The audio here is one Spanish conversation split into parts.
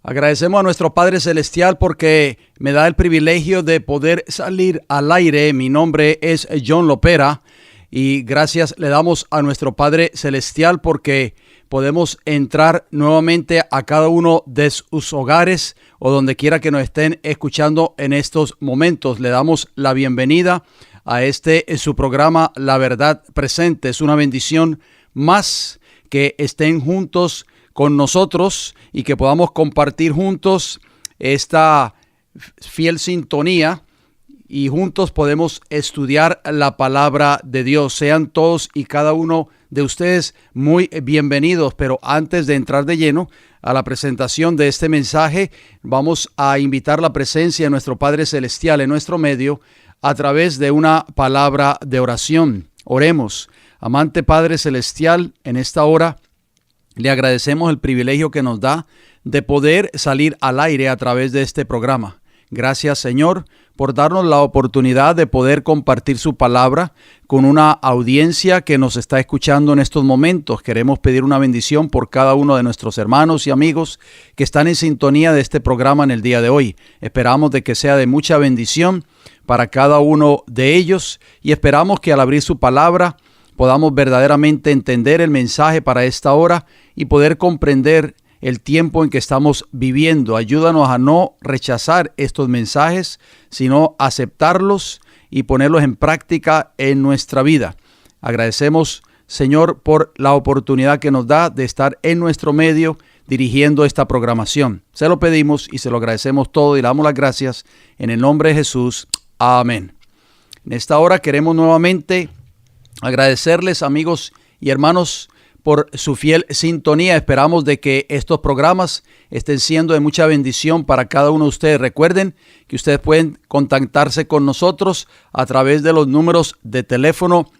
Agradecemos a nuestro Padre Celestial porque me da el privilegio de poder salir al aire. Mi nombre es John Lopera y gracias le damos a nuestro Padre Celestial porque podemos entrar nuevamente a cada uno de sus hogares o donde quiera que nos estén escuchando en estos momentos. Le damos la bienvenida a su programa La Verdad Presente. Es una bendición más que estén juntos con nosotros y que podamos compartir juntos esta fiel sintonía y juntos podemos estudiar la palabra de Dios. Sean todos y cada uno de ustedes muy bienvenidos, pero antes de entrar de lleno a la presentación de este mensaje, vamos a invitar la presencia de nuestro Padre Celestial en nuestro medio a través de una palabra de oración. Oremos. Amante Padre Celestial, en esta hora le agradecemos el privilegio que nos da de poder salir al aire a través de este programa. Gracias, Señor, por darnos la oportunidad de poder compartir su palabra con una audiencia que nos está escuchando en estos momentos. Queremos pedir una bendición por cada uno de nuestros hermanos y amigos que están en sintonía de este programa en el día de hoy. Esperamos de que sea de mucha bendición para cada uno de ellos y esperamos que al abrir su palabra podamos verdaderamente entender el mensaje para esta hora y poder comprender el tiempo en que estamos viviendo. Ayúdanos a no rechazar estos mensajes, sino aceptarlos y ponerlos en práctica en nuestra vida. Agradecemos, Señor, por la oportunidad que nos da de estar en nuestro medio dirigiendo esta programación. Se lo pedimos y se lo agradecemos todo y le damos las gracias en el nombre de Jesús. Amén. En esta hora queremos nuevamente agradecerles, amigos y hermanos, por su fiel sintonía. Esperamos de que estos programas estén siendo de mucha bendición para cada uno de ustedes. Recuerden que ustedes pueden contactarse con nosotros a través de los números de teléfono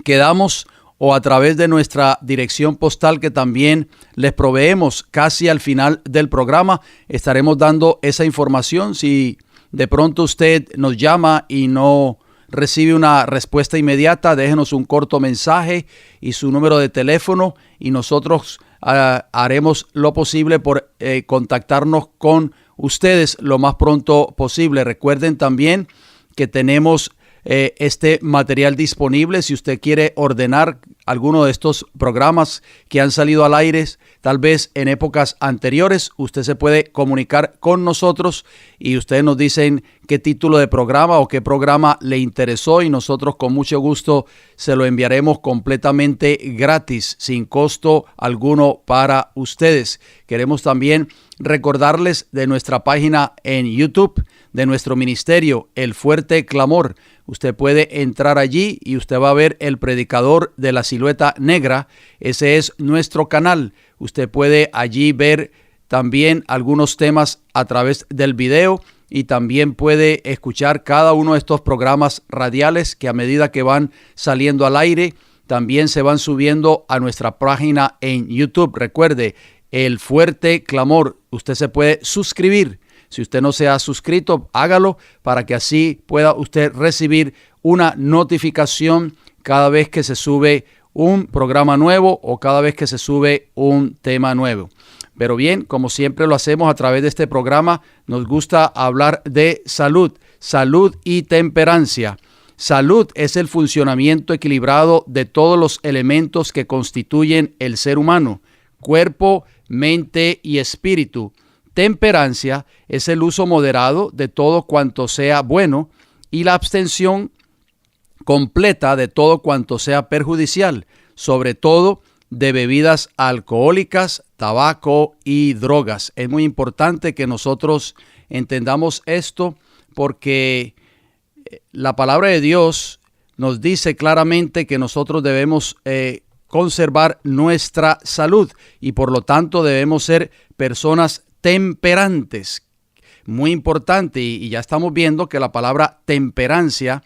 que damos o a través de nuestra dirección postal que también les proveemos casi al final del programa. Estaremos dando esa información. Si de pronto usted nos llama y no recibe una respuesta inmediata, déjenos un corto mensaje y su número de teléfono y nosotros haremos lo posible por contactarnos con ustedes lo más pronto posible. Recuerden también que tenemos este material disponible. Si usted quiere ordenar alguno de estos programas que han salido al aire, tal vez en épocas anteriores, usted se puede comunicar con nosotros y ustedes nos dicen qué título de programa o qué programa le interesó y nosotros con mucho gusto se lo enviaremos completamente gratis, sin costo alguno para ustedes. Queremos también recordarles de nuestra página en YouTube, de nuestro ministerio, El Fuerte Clamor. Usted puede entrar allí y usted va a ver el predicador de la silueta negra. Ese es nuestro canal. Usted puede allí ver también algunos temas a través del video y también puede escuchar cada uno de estos programas radiales que a medida que van saliendo al aire, también se van subiendo a nuestra página en YouTube. Recuerde, El Fuerte Clamor. Usted se puede suscribir. Si usted no se ha suscrito, hágalo para que así pueda usted recibir una notificación cada vez que se sube un programa nuevo o cada vez que se sube un tema nuevo. Pero bien, como siempre lo hacemos a través de este programa, nos gusta hablar de salud y temperancia. Salud es el funcionamiento equilibrado de todos los elementos que constituyen el ser humano, cuerpo, mente y espíritu. Temperancia es el uso moderado de todo cuanto sea bueno y la abstención completa de todo cuanto sea perjudicial, sobre todo de bebidas alcohólicas, tabaco y drogas. Es muy importante que nosotros entendamos esto porque la palabra de Dios nos dice claramente que nosotros debemos conservar nuestra salud y por lo tanto debemos ser personas temperantes. Muy importante y ya estamos viendo que la palabra temperancia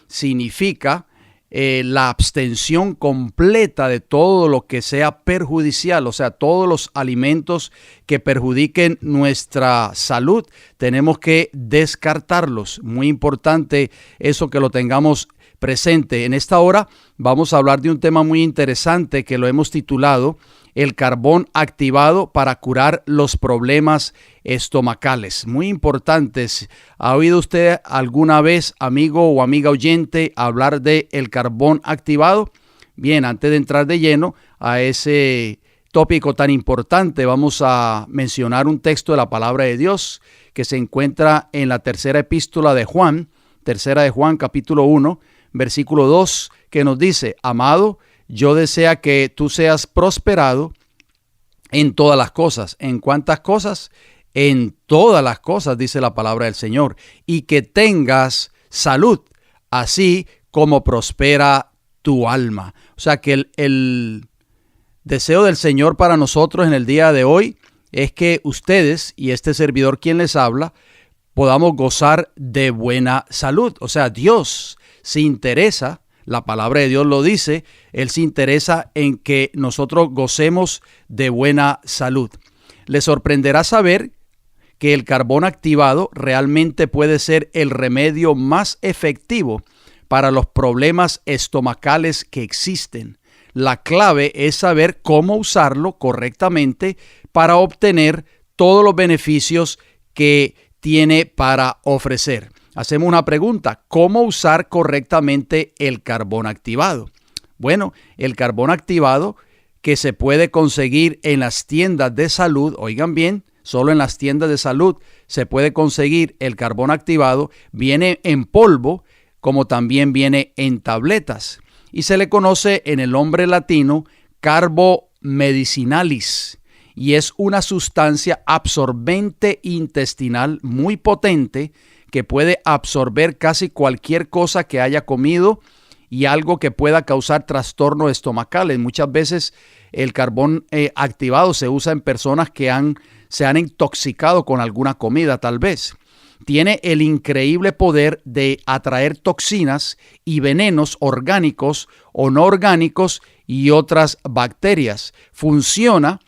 significa la abstención completa de todo lo que sea perjudicial, o sea, todos los alimentos que perjudiquen nuestra salud, tenemos que descartarlos. Muy importante eso que lo tengamos presente. En esta hora vamos a hablar de un tema muy interesante que lo hemos titulado el carbón activado para curar los problemas estomacales. Muy importantes. ¿Ha oído usted alguna vez, amigo o amiga oyente, hablar de el carbón activado? Bien, antes de entrar de lleno a ese tópico tan importante, vamos a mencionar un texto de la palabra de Dios que se encuentra en la tercera epístola de Juan, capítulo 1, versículo 2, que nos dice: amado, yo deseo que tú seas prosperado en todas las cosas. ¿En cuántas cosas? En todas las cosas, dice la palabra del Señor, y que tengas salud, así como prospera tu alma. O sea que el deseo del Señor para nosotros en el día de hoy es que ustedes y este servidor quien les habla podamos gozar de buena salud. O sea, Dios se interesa, la palabra de Dios lo dice, Él se interesa en que nosotros gocemos de buena salud. Les sorprenderá saber que el carbón activado realmente puede ser el remedio más efectivo para los problemas estomacales que existen. La clave es saber cómo usarlo correctamente para obtener todos los beneficios que tiene para ofrecer. Hacemos una pregunta: ¿cómo usar correctamente el carbón activado? Bueno, el carbón activado que se puede conseguir en las tiendas de salud, oigan bien, solo en las tiendas de salud se puede conseguir el carbón activado, viene en polvo como también viene en tabletas y se le conoce en el nombre latino Carbo medicinalis y es una sustancia absorbente intestinal muy potente que puede absorber casi cualquier cosa que haya comido y algo que pueda causar trastornos estomacales. Muchas veces el carbón activado se usa en personas que se han intoxicado con alguna comida, tal vez. Tiene el increíble poder de atraer toxinas y venenos orgánicos o no orgánicos y otras bacterias. Funciona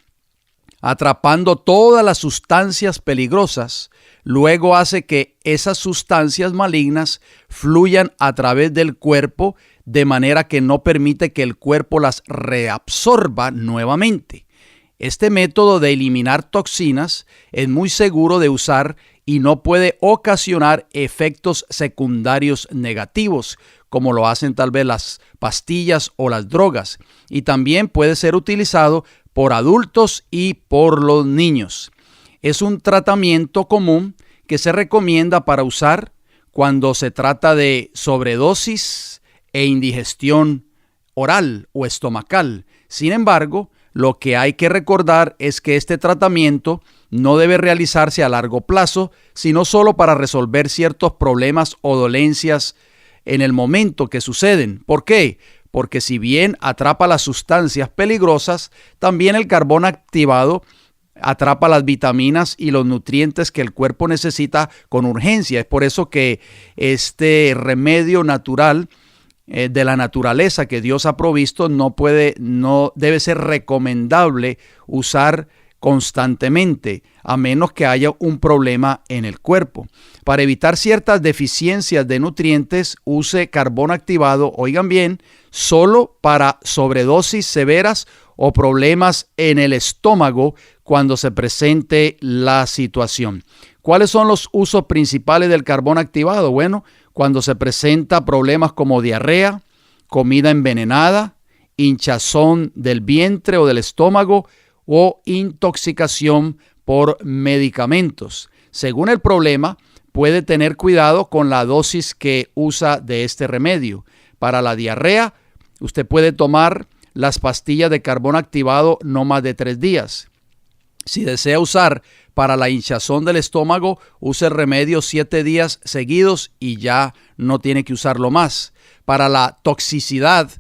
atrapando todas las sustancias peligrosas. Luego hace que esas sustancias malignas fluyan a través del cuerpo de manera que no permite que el cuerpo las reabsorba nuevamente. Este método de eliminar toxinas es muy seguro de usar y no puede ocasionar efectos secundarios negativos, como lo hacen tal vez las pastillas o las drogas. Y también puede ser utilizado por adultos y por los niños. Es un tratamiento común que se recomienda para usar cuando se trata de sobredosis e indigestión oral o estomacal. Sin embargo, lo que hay que recordar es que este tratamiento no debe realizarse a largo plazo, sino solo para resolver ciertos problemas o dolencias en el momento que suceden. ¿Por qué? Porque si bien atrapa las sustancias peligrosas, también el carbón activado atrapa las vitaminas y los nutrientes que el cuerpo necesita con urgencia. Es por eso que este remedio natural de la naturaleza que Dios ha provisto no debe ser recomendable usar constantemente, a menos que haya un problema en el cuerpo. Para evitar ciertas deficiencias de nutrientes, use carbón activado, oigan bien, solo para sobredosis severas o problemas en el estómago cuando se presente la situación. ¿Cuáles son los usos principales del carbón activado? Bueno, cuando se presenta problemas como diarrea, comida envenenada, hinchazón del vientre o del estómago o intoxicación por medicamentos. Según el problema, puede tener cuidado con la dosis que usa de este remedio. Para la diarrea, usted puede tomar las pastillas de carbón activado no más de 3 días. Si desea usar para la hinchazón del estómago, use el remedio 7 días seguidos y ya no tiene que usarlo más. Para la toxicidad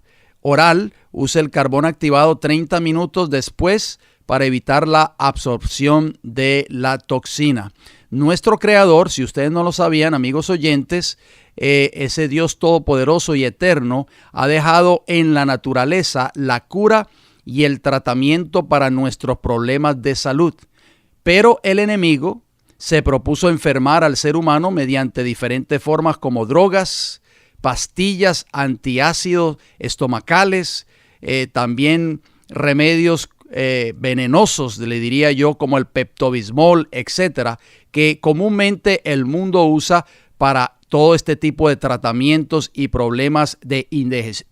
oral, use el carbón activado 30 minutos después para evitar la absorción de la toxina. Nuestro Creador, si ustedes no lo sabían, amigos oyentes, ese Dios todopoderoso y eterno, ha dejado en la naturaleza la cura y el tratamiento para nuestros problemas de salud. Pero el enemigo se propuso enfermar al ser humano mediante diferentes formas como drogas, pastillas antiácidos estomacales, también remedios venenosos, le diría yo, como el Pepto-Bismol, etcétera, que comúnmente el mundo usa para todo este tipo de tratamientos y problemas de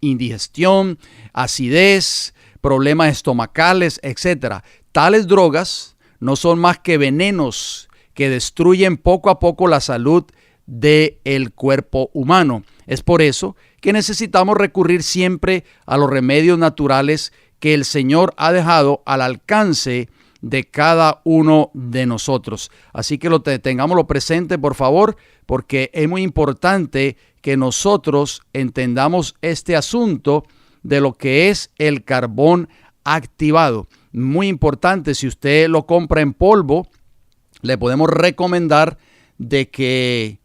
indigestión, acidez, problemas estomacales, etcétera. Tales drogas no son más que venenos que destruyen poco a poco la salud del cuerpo humano. Es por eso que necesitamos recurrir siempre a los remedios naturales que el Señor ha dejado al alcance de cada uno de nosotros. Así que tengámoslo presente, por favor, porque es muy importante que nosotros entendamos este asunto de lo que es el carbón activado. Muy importante, si usted lo compra en polvo, le podemos recomendar de que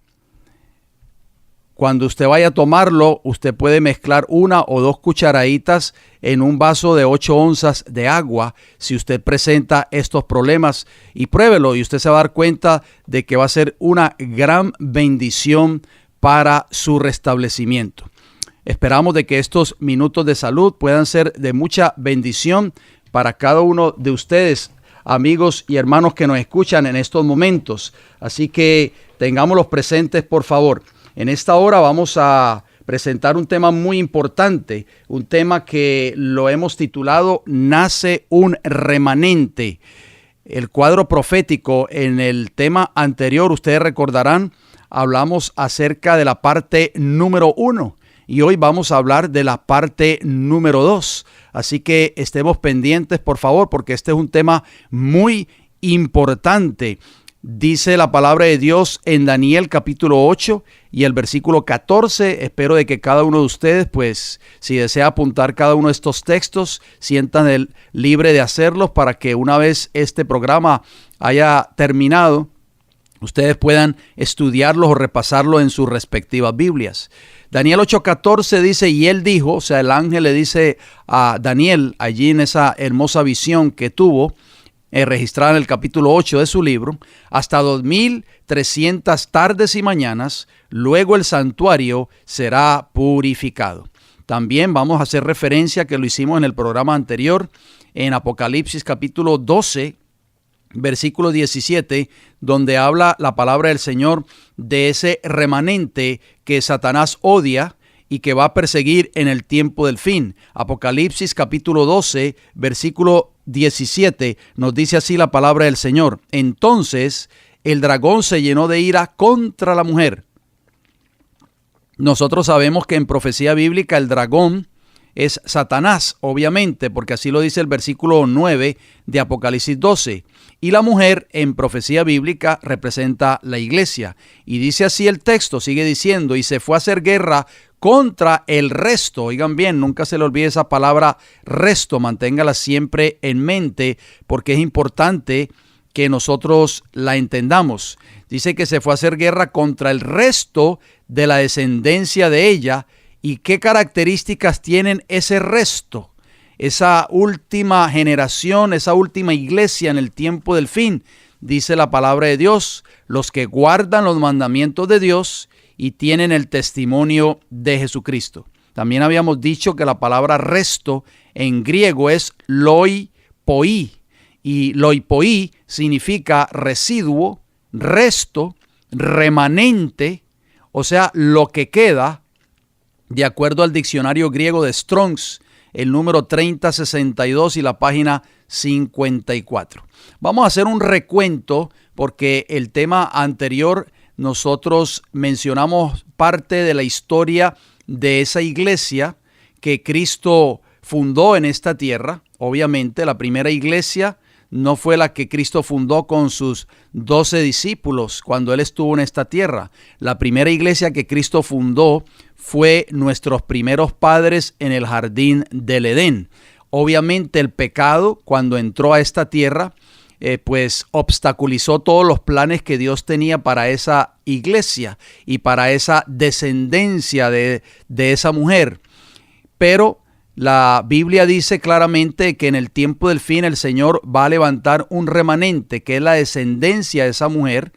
cuando usted vaya a tomarlo, usted puede mezclar 1 o 2 cucharaditas en un vaso de 8 onzas de agua si usted presenta estos problemas, y pruébelo y usted se va a dar cuenta de que va a ser una gran bendición para su restablecimiento. Esperamos de que estos minutos de salud puedan ser de mucha bendición para cada uno de ustedes, amigos y hermanos que nos escuchan en estos momentos. Así que tengámoslos presentes, por favor. En esta hora vamos a presentar un tema muy importante, un tema que lo hemos titulado Nace un remanente. El cuadro profético en el tema anterior, ustedes recordarán, hablamos acerca de la parte número 1 y hoy vamos a hablar de la parte número 2. Así que estemos pendientes, por favor, porque este es un tema muy importante. Dice la palabra de Dios en Daniel capítulo 8 y el versículo 14. Espero de que cada uno de ustedes, pues, si desea apuntar cada uno de estos textos, sientan libre de hacerlos para que una vez este programa haya terminado, ustedes puedan estudiarlos o repasarlos en sus respectivas Biblias. Daniel 8:14 dice, y él dijo, o sea, el ángel le dice a Daniel, allí en esa hermosa visión que tuvo, registrada en el capítulo 8 de su libro, hasta 2300 tardes y mañanas, luego el santuario será purificado. También vamos a hacer referencia, que lo hicimos en el programa anterior, en Apocalipsis capítulo 12, versículo 17, donde habla la palabra del Señor de ese remanente que Satanás odia y que va a perseguir en el tiempo del fin. Apocalipsis capítulo 12, versículo 17, nos dice así la palabra del Señor. Entonces el dragón se llenó de ira contra la mujer. Nosotros sabemos que en profecía bíblica el dragón es Satanás, obviamente, porque así lo dice el versículo 9 de Apocalipsis 12. Y la mujer en profecía bíblica representa la iglesia. Y dice así el texto, sigue diciendo, y se fue a hacer guerra contra el resto. Oigan bien, nunca se le olvide esa palabra resto, manténgala siempre en mente, porque es importante que nosotros la entendamos. Dice que se fue a hacer guerra contra el resto de la descendencia de ella. ¿Y qué características tienen ese resto? Esa última generación, esa última iglesia en el tiempo del fin. Dice la palabra de Dios, los que guardan los mandamientos de Dios y tienen el testimonio de Jesucristo. También habíamos dicho que la palabra resto en griego es loipoi, y loipoi significa residuo, resto, remanente, o sea, lo que queda, de acuerdo al diccionario griego de Strong's, el número 3062 y la página 54. Vamos a hacer un recuento porque el tema anterior nosotros mencionamos parte de la historia de esa iglesia que Cristo fundó en esta tierra. Obviamente la primera iglesia no fue la que Cristo fundó con sus 12 discípulos cuando Él estuvo en esta tierra. La primera iglesia que Cristo fundó fue nuestros primeros padres en el jardín del Edén. Obviamente el pecado, cuando entró a esta tierra, pues obstaculizó todos los planes que Dios tenía para esa iglesia y para esa descendencia de esa mujer. Pero la Biblia dice claramente que en el tiempo del fin el Señor va a levantar un remanente, que es la descendencia de esa mujer,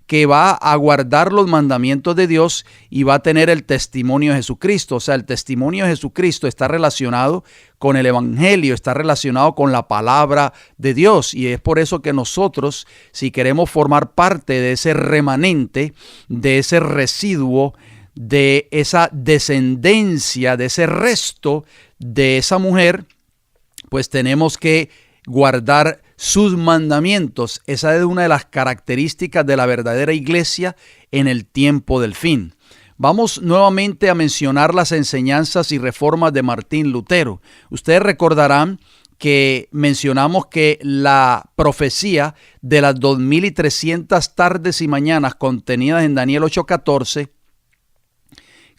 que va a guardar los mandamientos de Dios y va a tener el testimonio de Jesucristo. O sea, el testimonio de Jesucristo está relacionado con el Evangelio, está relacionado con la palabra de Dios. Y es por eso que nosotros, si queremos formar parte de ese remanente, de ese residuo, de esa descendencia, de ese resto de esa mujer, pues tenemos que guardar sus mandamientos. Esa es una de las características de la verdadera iglesia en el tiempo del fin. Vamos nuevamente a mencionar las enseñanzas y reformas de Martín Lutero. Ustedes recordarán que mencionamos que la profecía de las 2300 tardes y mañanas contenidas en Daniel 8:14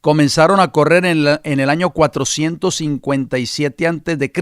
comenzaron a correr en el año 457 a.C.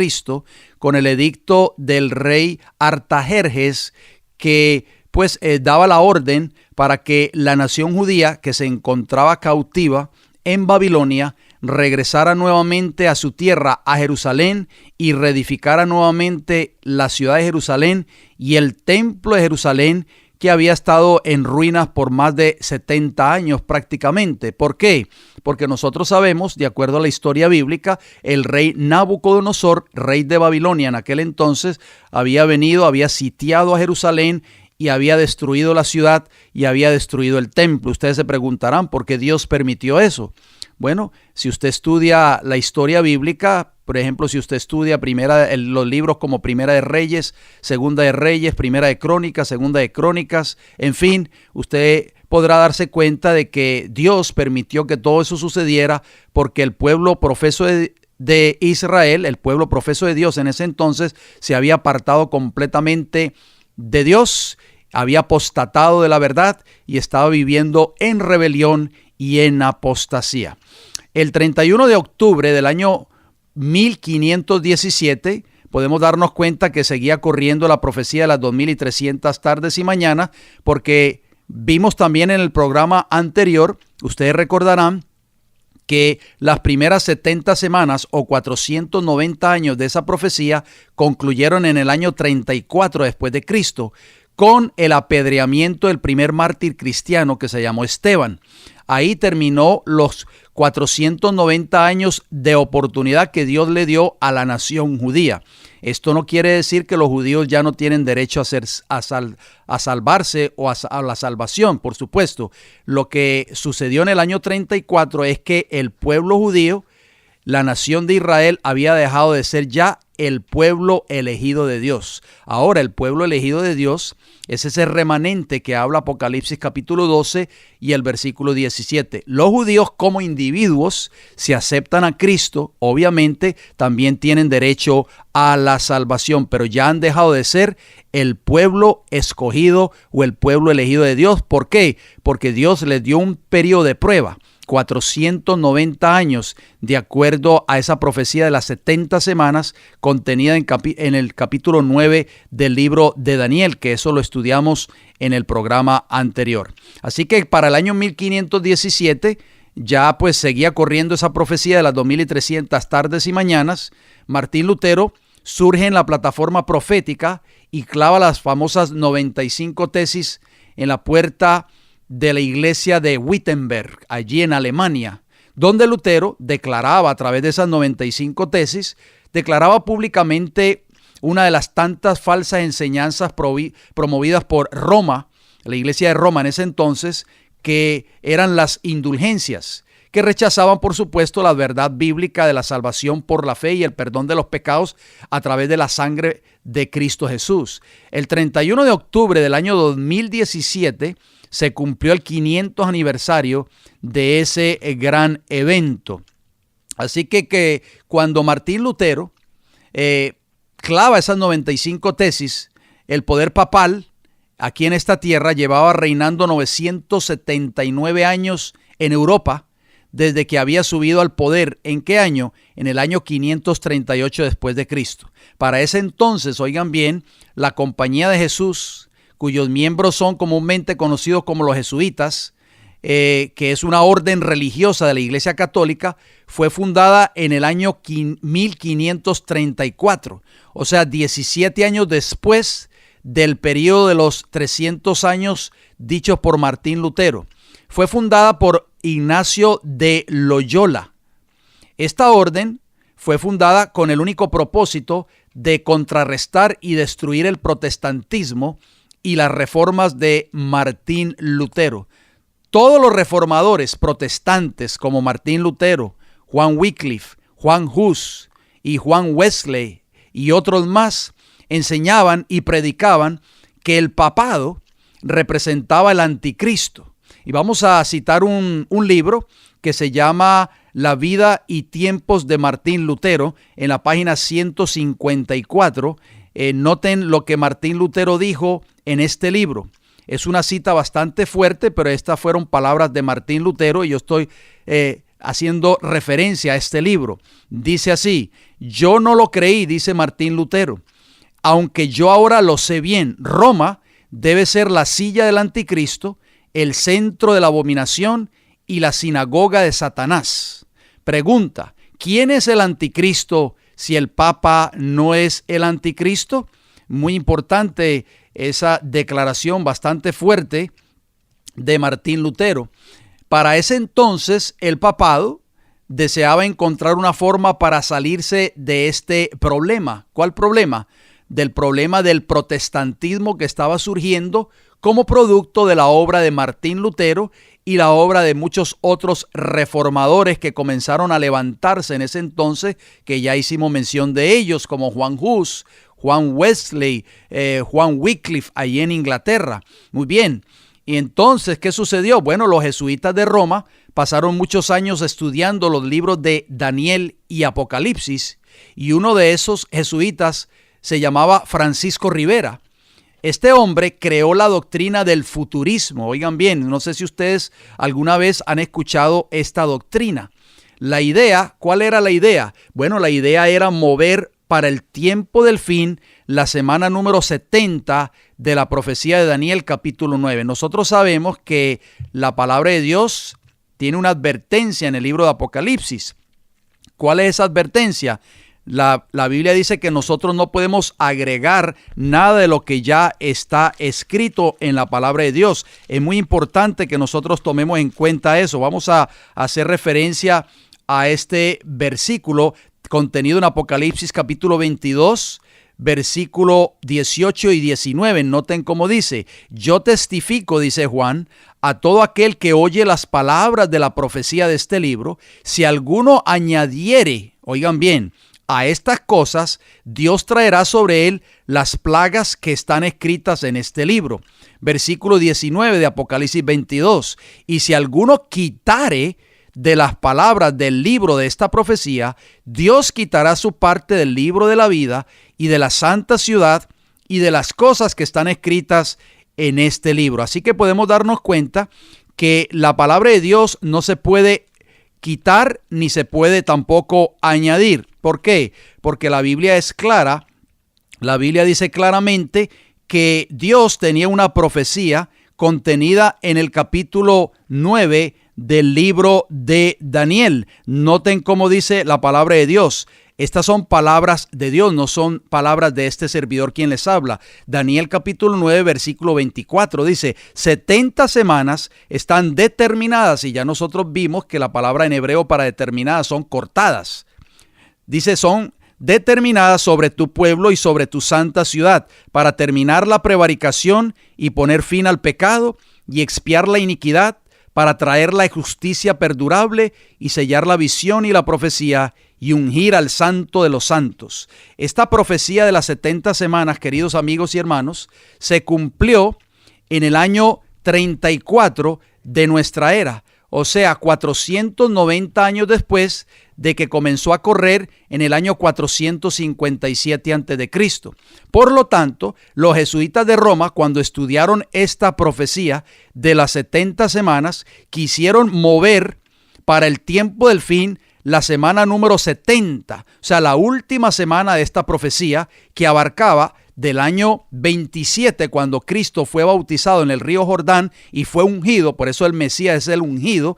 con el edicto del rey Artajerjes, que pues daba la orden para que la nación judía que se encontraba cautiva en Babilonia regresara nuevamente a su tierra, a Jerusalén, y reedificara nuevamente la ciudad de Jerusalén y el templo de Jerusalén, que había estado en ruinas por más de 70 años prácticamente. ¿Por qué? Porque nosotros sabemos, de acuerdo a la historia bíblica, el rey Nabucodonosor, rey de Babilonia en aquel entonces, había sitiado a Jerusalén y había destruido la ciudad y había destruido el templo. Ustedes se preguntarán por qué Dios permitió eso. Bueno, si usted estudia la historia bíblica, por ejemplo, si usted estudia los libros como Primera de Reyes, Segunda de Reyes, Primera de Crónicas, Segunda de Crónicas, en fin, usted podrá darse cuenta de que Dios permitió que todo eso sucediera porque el pueblo profeso de Israel, el pueblo profeso de Dios en ese entonces, se había apartado completamente de Dios, había apostatado de la verdad y estaba viviendo en rebelión y en apostasía. El 31 de octubre del año 1517 podemos darnos cuenta que seguía corriendo la profecía de las 2300 tardes y mañanas, porque vimos también en el programa anterior, ustedes recordarán, que las primeras 70 semanas o 490 años de esa profecía concluyeron en el año 34 después de Cristo, con el apedreamiento del primer mártir cristiano que se llamó Esteban. Ahí terminó los 490 años de oportunidad que Dios le dio a la nación judía. Esto no quiere decir que los judíos ya no tienen derecho a salvarse o a la salvación, por supuesto. Lo que sucedió en el año 34 es que el pueblo judío, la nación de Israel, había dejado de ser ya el pueblo elegido de Dios. Ahora el pueblo elegido de Dios es ese remanente que habla Apocalipsis capítulo 12 y el versículo 17. Los judíos como individuos, si aceptan a Cristo, obviamente también tienen derecho a la salvación, pero ya han dejado de ser el pueblo escogido o el pueblo elegido de Dios. ¿Por qué? Porque Dios les dio un periodo de prueba. 490 años, de acuerdo a esa profecía de las 70 semanas contenida en el capítulo 9 del libro de Daniel, que eso lo estudiamos en el programa anterior. Así que para el año 1517 ya pues seguía corriendo esa profecía de las 2300 tardes y mañanas. Martín Lutero surge en la plataforma profética y clava las famosas 95 tesis en la puerta de la iglesia de Wittenberg, allí en Alemania, donde Lutero declaraba a través de esas 95 tesis, declaraba públicamente una de las tantas falsas enseñanzas promovidas por Roma, la iglesia de Roma en ese entonces, que eran las indulgencias, que rechazaban, por supuesto, la verdad bíblica de la salvación por la fe y el perdón de los pecados a través de la sangre de Cristo Jesús. El 31 de octubre del año 2017 se cumplió el 500 aniversario de ese gran evento. Así que cuando Martín Lutero clava esas 95 tesis, el poder papal aquí en esta tierra llevaba reinando 979 años en Europa, desde que había subido al poder. ¿En qué año? En el año 538 después de Cristo. Para ese entonces, oigan bien, la Compañía de Jesús, cuyos miembros son comúnmente conocidos como los jesuitas, que es una orden religiosa de la Iglesia Católica, fue fundada en el año 1534, o sea, 17 años después del periodo de los 300 años dichos por Martín Lutero. Fue fundada por Ignacio de Loyola. Esta orden fue fundada con el único propósito de contrarrestar y destruir el protestantismo y las reformas de Martín Lutero. Todos los reformadores protestantes como Martín Lutero, Juan Wycliffe, Juan Hus y Juan Wesley y otros más enseñaban y predicaban que el papado representaba el anticristo. Y vamos a citar un libro que se llama La vida y tiempos de Martín Lutero en la página 154. Noten lo que Martín Lutero dijo en este libro. Es una cita bastante fuerte, pero estas fueron palabras de Martín Lutero y yo estoy haciendo referencia a este libro. Dice así: yo no lo creí, dice Martín Lutero, aunque yo ahora lo sé bien. Roma debe ser la silla del anticristo, el centro de la abominación y la sinagoga de Satanás. Pregunta: ¿quién es el anticristo si el Papa no es el anticristo? Muy importante esa declaración bastante fuerte de Martín Lutero. Para ese entonces el papado deseaba encontrar una forma para salirse de este problema. ¿Cuál problema? Del problema del protestantismo que estaba surgiendo como producto de la obra de Martín Lutero y la obra de muchos otros reformadores que comenzaron a levantarse en ese entonces, que ya hicimos mención de ellos, como Juan Hus, Juan Wesley, Juan Wycliffe, allí en Inglaterra. Muy bien. Y entonces, ¿qué sucedió? Bueno, los jesuitas de Roma pasaron muchos años estudiando los libros de Daniel y Apocalipsis, y uno de esos jesuitas se llamaba Francisco Rivera. Este hombre creó la doctrina del futurismo. Oigan bien, no sé si ustedes alguna vez han escuchado esta doctrina. La idea, ¿cuál era la idea? Bueno, la idea era mover para el tiempo del fin la semana número 70 de la profecía de Daniel capítulo 9. Nosotros sabemos que la palabra de Dios tiene una advertencia en el libro de Apocalipsis. ¿Cuál es esa advertencia? La Biblia dice que nosotros no podemos agregar nada de lo que ya está escrito en la palabra de Dios. Es muy importante que nosotros tomemos en cuenta eso. Vamos a hacer referencia a este versículo contenido en Apocalipsis capítulo 22, versículo 18 y 19. Noten cómo dice: yo testifico, dice Juan, a todo aquel que oye las palabras de la profecía de este libro, si alguno añadiere, oigan bien, a estas cosas, Dios traerá sobre él las plagas que están escritas en este libro. Versículo 19 de Apocalipsis 22. Y si alguno quitare de las palabras del libro de esta profecía, Dios quitará su parte del libro de la vida y de la santa ciudad y de las cosas que están escritas en este libro. Así que podemos darnos cuenta que la palabra de Dios no se puede quitar ni se puede tampoco añadir. ¿Por qué? Porque la Biblia es clara. La Biblia dice claramente que Dios tenía una profecía contenida en el capítulo 9 del libro de Daniel. Noten cómo dice la palabra de Dios. Estas son palabras de Dios, no son palabras de este servidor quien les habla. Daniel capítulo 9, versículo 24 dice: 70 semanas están determinadas, y ya nosotros vimos que la palabra en hebreo para determinadas son cortadas. Dice, son determinadas sobre tu pueblo y sobre tu santa ciudad, para terminar la prevaricación y poner fin al pecado y expiar la iniquidad, para traer la justicia perdurable y sellar la visión y la profecía y ungir al santo de los santos. Esta profecía de las 70 semanas, queridos amigos y hermanos, se cumplió en el año 34 de nuestra era, o sea, 490 años después de que comenzó a correr en el año 457 a.C. Por lo tanto, los jesuitas de Roma, cuando estudiaron esta profecía de las 70 semanas, quisieron mover para el tiempo del fin la semana número 70, o sea, la última semana de esta profecía, que abarcaba del año 27, cuando Cristo fue bautizado en el río Jordán y fue ungido. Por eso el Mesías es el ungido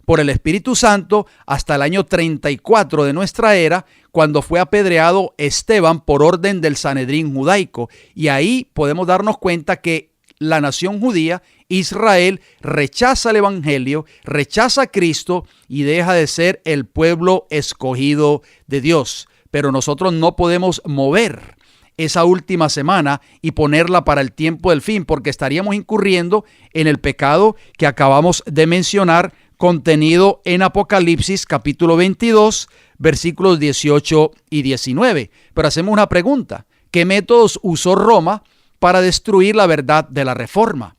por el Espíritu Santo hasta el año 34 de nuestra era, cuando fue apedreado Esteban por orden del Sanedrín judaico. Y ahí podemos darnos cuenta que la nación judía, Israel, rechaza el Evangelio, rechaza a Cristo y deja de ser el pueblo escogido de Dios. Pero nosotros no podemos mover esa última semana y ponerla para el tiempo del fin, porque estaríamos incurriendo en el pecado que acabamos de mencionar, contenido en Apocalipsis capítulo 22, versículos 18 y 19. Pero hacemos una pregunta: ¿qué métodos usó Roma para destruir la verdad de la Reforma?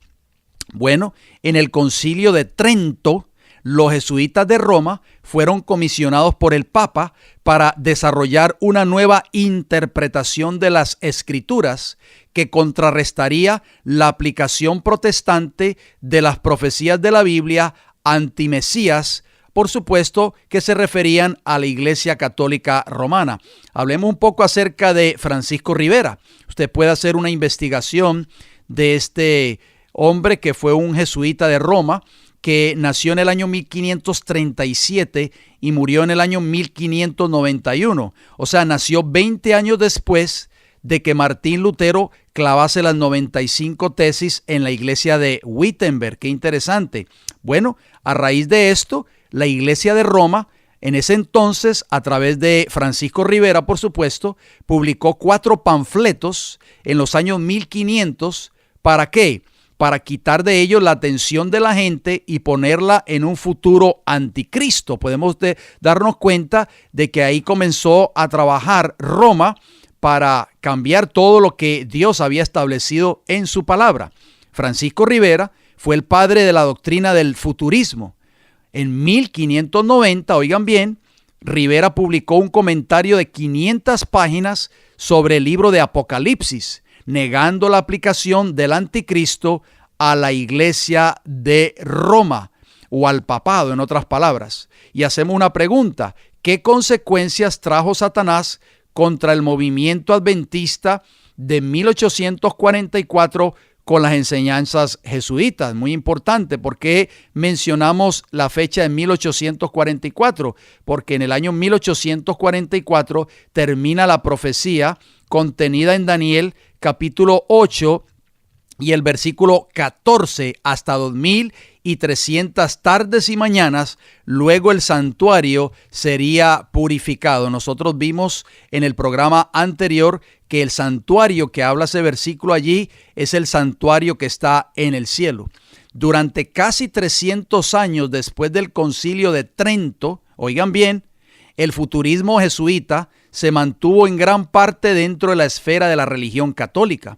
Bueno, en el Concilio de Trento, los jesuitas de Roma fueron comisionados por el Papa para desarrollar una nueva interpretación de las Escrituras que contrarrestaría la aplicación protestante de las profecías de la Biblia antimesías, por supuesto que se referían a la Iglesia Católica Romana. Hablemos un poco acerca de Francisco Rivera. Usted puede hacer una investigación de este hombre que fue un jesuita de Roma, que nació en el año 1537 y murió en el año 1591. O sea, nació 20 años después de que Martín Lutero clavase las 95 tesis en la iglesia de Wittenberg. Qué interesante. Bueno, a raíz de esto, la iglesia de Roma, en ese entonces, a través de Francisco Rivera, por supuesto, publicó 4 panfletos en los años 1500. ¿Para qué? Para quitar de ellos la atención de la gente y ponerla en un futuro anticristo. Podemos darnos cuenta de que ahí comenzó a trabajar Roma para cambiar todo lo que Dios había establecido en su palabra. Francisco Rivera fue el padre de la doctrina del futurismo. En 1590, oigan bien, Rivera publicó un comentario de 500 páginas sobre el libro de Apocalipsis, negando la aplicación del anticristo a la iglesia de Roma o al papado, en otras palabras. Y hacemos una pregunta: ¿qué consecuencias trajo Satanás contra el movimiento adventista de 1844 con las enseñanzas jesuitas? Muy importante. ¿Por qué mencionamos la fecha de 1844? Porque en el año 1844 termina la profecía contenida en Daniel capítulo 8 y el versículo 14: hasta 2300 tardes y mañanas, luego el santuario sería purificado. Nosotros vimos en el programa anterior que el santuario que habla ese versículo allí es el santuario que está en el cielo. Durante casi 300 años después del Concilio de Trento, oigan bien, el futurismo jesuita se mantuvo en gran parte dentro de la esfera de la religión católica.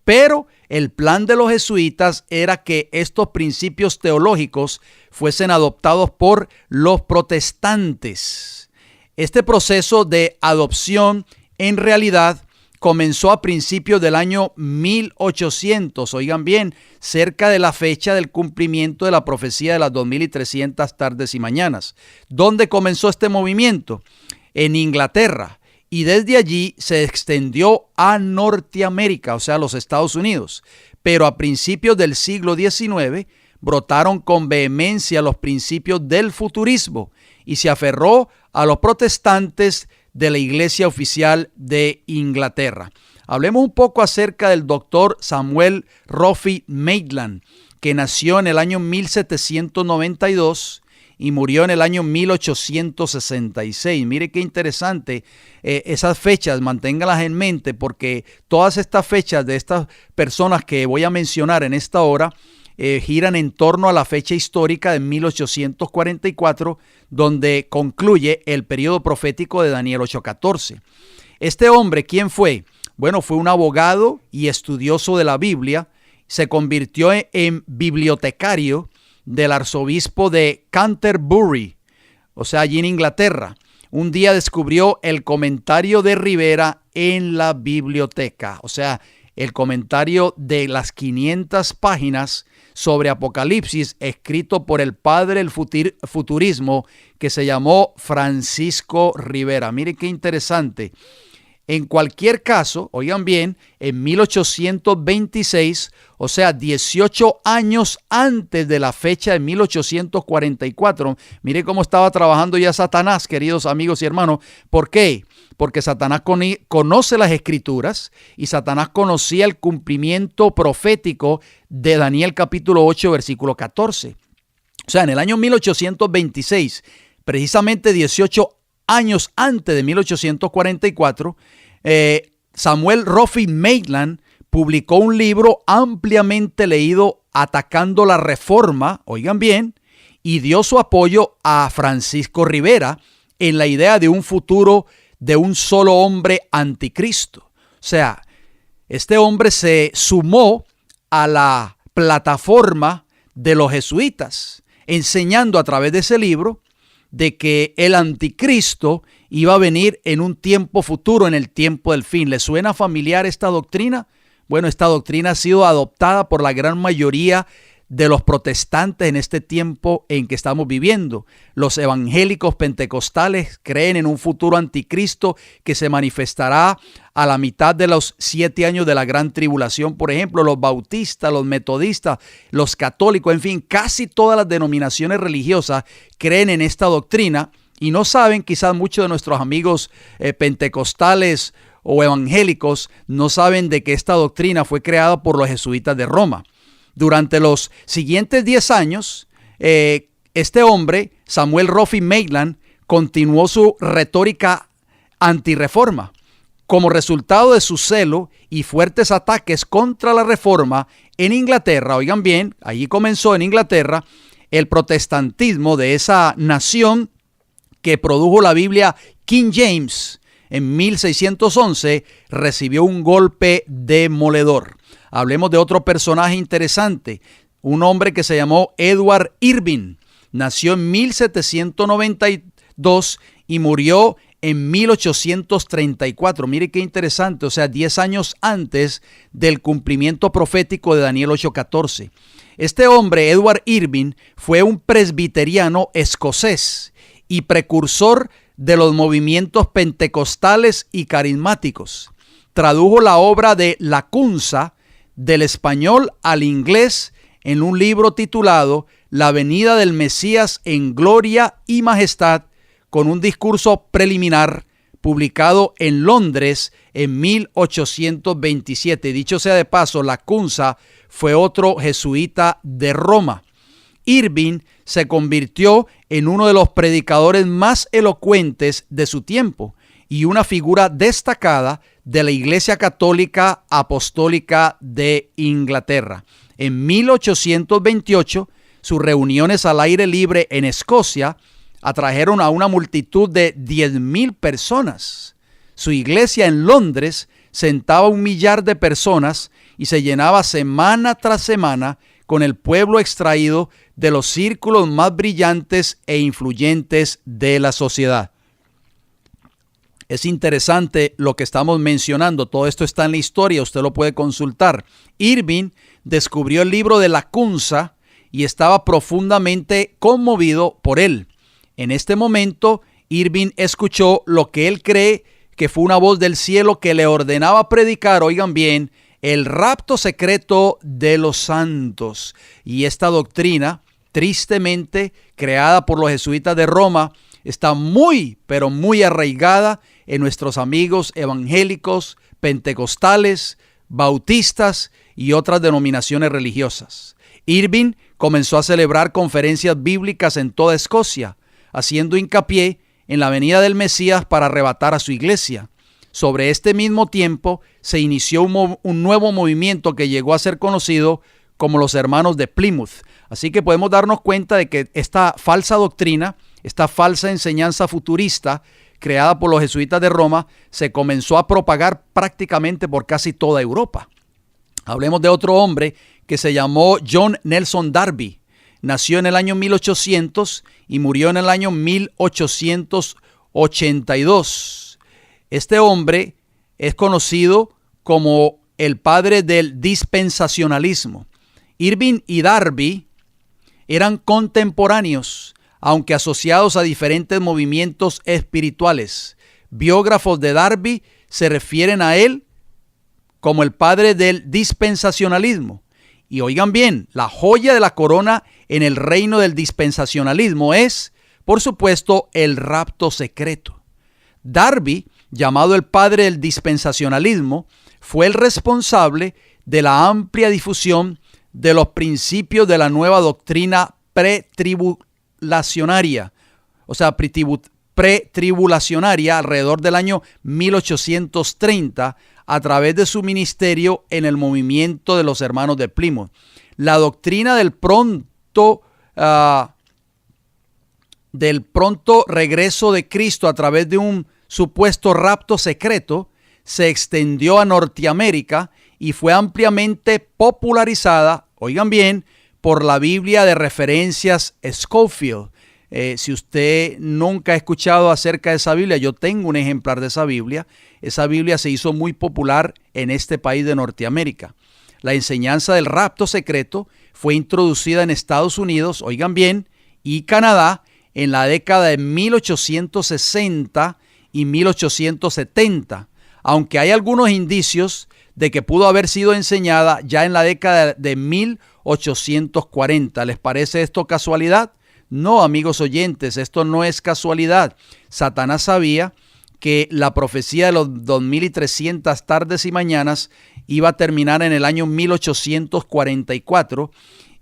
Pero el plan de los jesuitas era que estos principios teológicos fuesen adoptados por los protestantes. Este proceso de adopción en realidad comenzó a principios del año 1800, oigan bien, cerca de la fecha del cumplimiento de la profecía de las 2300 tardes y mañanas. ¿Dónde comenzó este movimiento? En Inglaterra. Y desde allí se extendió a Norteamérica, o sea, los Estados Unidos. Pero a principios del siglo XIX brotaron con vehemencia los principios del futurismo y se aferró a los protestantes de la Iglesia Oficial de Inglaterra. Hablemos un poco acerca del doctor Samuel Roffey Maitland, que nació en el año 1792 y murió en el año 1866. Mire qué interesante esas fechas, manténgalas en mente, porque todas estas fechas de estas personas que voy a mencionar en esta hora giran en torno a la fecha histórica de 1844, donde concluye el periodo profético de Daniel 8:14. Este hombre, ¿quién fue? Bueno, fue un abogado y estudioso de la Biblia. Se convirtió en bibliotecario del arzobispo de Canterbury, o sea, allí en Inglaterra. Un día descubrió el comentario de Rivera en la biblioteca, o sea, el comentario de las 500 páginas sobre Apocalipsis, escrito por el padre del futurismo, que se llamó Francisco Rivera. Mire qué interesante. En cualquier caso, oigan bien, en 1826, o sea, 18 años antes de la fecha de 1844, mire cómo estaba trabajando ya Satanás, queridos amigos y hermanos. ¿Por qué? Porque Satanás conoce las Escrituras y Satanás conocía el cumplimiento profético de Daniel capítulo 8, versículo 14. O sea, en el año 1826, precisamente 18 años antes de 1844, Samuel Roffey Maitland publicó un libro ampliamente leído atacando la reforma, oigan bien, y dio su apoyo a Francisco Rivera en la idea de un futuro de un solo hombre anticristo. O sea, este hombre se sumó a la plataforma de los jesuitas, enseñando a través de ese libro de que el anticristo iba a venir en un tiempo futuro, en el tiempo del fin. ¿Le suena familiar esta doctrina? Bueno, esta doctrina ha sido adoptada por la gran mayoría de los protestantes en este tiempo en que estamos viviendo. Los evangélicos pentecostales creen en un futuro anticristo que se manifestará a la mitad de los 7 años de la gran tribulación. Por ejemplo, los bautistas, los metodistas, los católicos, en fin, casi todas las denominaciones religiosas creen en esta doctrina y no saben, quizás muchos de nuestros amigos pentecostales o evangélicos no saben de que esta doctrina fue creada por los jesuitas de Roma. Durante los siguientes 10 años, este hombre, Samuel Roffey Maitland, continuó su retórica antirreforma. Como resultado de su celo y fuertes ataques contra la reforma en Inglaterra, oigan bien, allí comenzó en Inglaterra el protestantismo de esa nación que produjo la Biblia King James en 1611, recibió un golpe demoledor. Hablemos de otro personaje interesante, un hombre que se llamó Edward Irving. Nació en 1792 y murió en 1834. Mire qué interesante, o sea, 10 años antes del cumplimiento profético de Daniel 8:14. Este hombre, Edward Irving, fue un presbiteriano escocés y precursor de los movimientos pentecostales y carismáticos. Tradujo la obra de Lacunza del español al inglés en un libro titulado La venida del Mesías en gloria y majestad, con un discurso preliminar publicado en Londres en 1827. Dicho sea de paso, Lacunza fue otro jesuita de Roma. Irving se convirtió en uno de los predicadores más elocuentes de su tiempo y una figura destacada de la Iglesia Católica Apostólica de Inglaterra. En 1828, sus reuniones al aire libre en Escocia atrajeron a una multitud de 10,000 personas. Su iglesia en Londres sentaba 1 millar de personas y se llenaba semana tras semana con el pueblo extraído de los círculos más brillantes e influyentes de la sociedad. Es interesante lo que estamos mencionando. Todo esto está en la historia, usted lo puede consultar. Irving descubrió el libro de Lacunza y estaba profundamente conmovido por él. En este momento, Irving escuchó lo que él cree que fue una voz del cielo que le ordenaba predicar, oigan bien, el rapto secreto de los santos. Y esta doctrina, tristemente creada por los jesuitas de Roma, está muy, pero muy arraigada en nuestros amigos evangélicos, pentecostales, bautistas y otras denominaciones religiosas. Irving comenzó a celebrar conferencias bíblicas en toda Escocia, haciendo hincapié en la venida del Mesías para arrebatar a su iglesia. Sobre este mismo tiempo se inició un nuevo movimiento que llegó a ser conocido como los Hermanos de Plymouth. Así que podemos darnos cuenta de que esta falsa doctrina, esta falsa enseñanza futurista creada por los jesuitas de Roma, se comenzó a propagar prácticamente por casi toda Europa. Hablemos de otro hombre que se llamó John Nelson Darby. Nació en el año 1800 y murió en el año 1882. Este hombre es conocido como el padre del dispensacionalismo. Irving y Darby eran contemporáneos, aunque asociados a diferentes movimientos espirituales. Biógrafos de Darby se refieren a él como el padre del dispensacionalismo. Y oigan bien, la joya de la corona en el reino del dispensacionalismo es, por supuesto, el rapto secreto. Darby, llamado el padre del dispensacionalismo, fue el responsable de la amplia difusión de los principios de la nueva doctrina pretribulacionaria, o sea, pretribulacionaria alrededor del año 1830 a través de su ministerio en el movimiento de los hermanos de Plymouth. La doctrina del pronto regreso de Cristo a través de un supuesto rapto secreto se extendió a Norteamérica y fue ampliamente popularizada, oigan bien, por la Biblia de referencias Scofield. Si usted nunca ha escuchado acerca de esa Biblia, yo tengo un ejemplar de esa Biblia. Esa Biblia se hizo muy popular en este país de Norteamérica. La enseñanza del rapto secreto fue introducida en Estados Unidos, oigan bien, y Canadá en la década de 1860 y 1870, aunque hay algunos indicios de que pudo haber sido enseñada ya en la década de 1840. ¿Les parece esto casualidad? No, amigos oyentes, esto no es casualidad. Satanás sabía que la profecía de los 2300 tardes y mañanas iba a terminar en el año 1844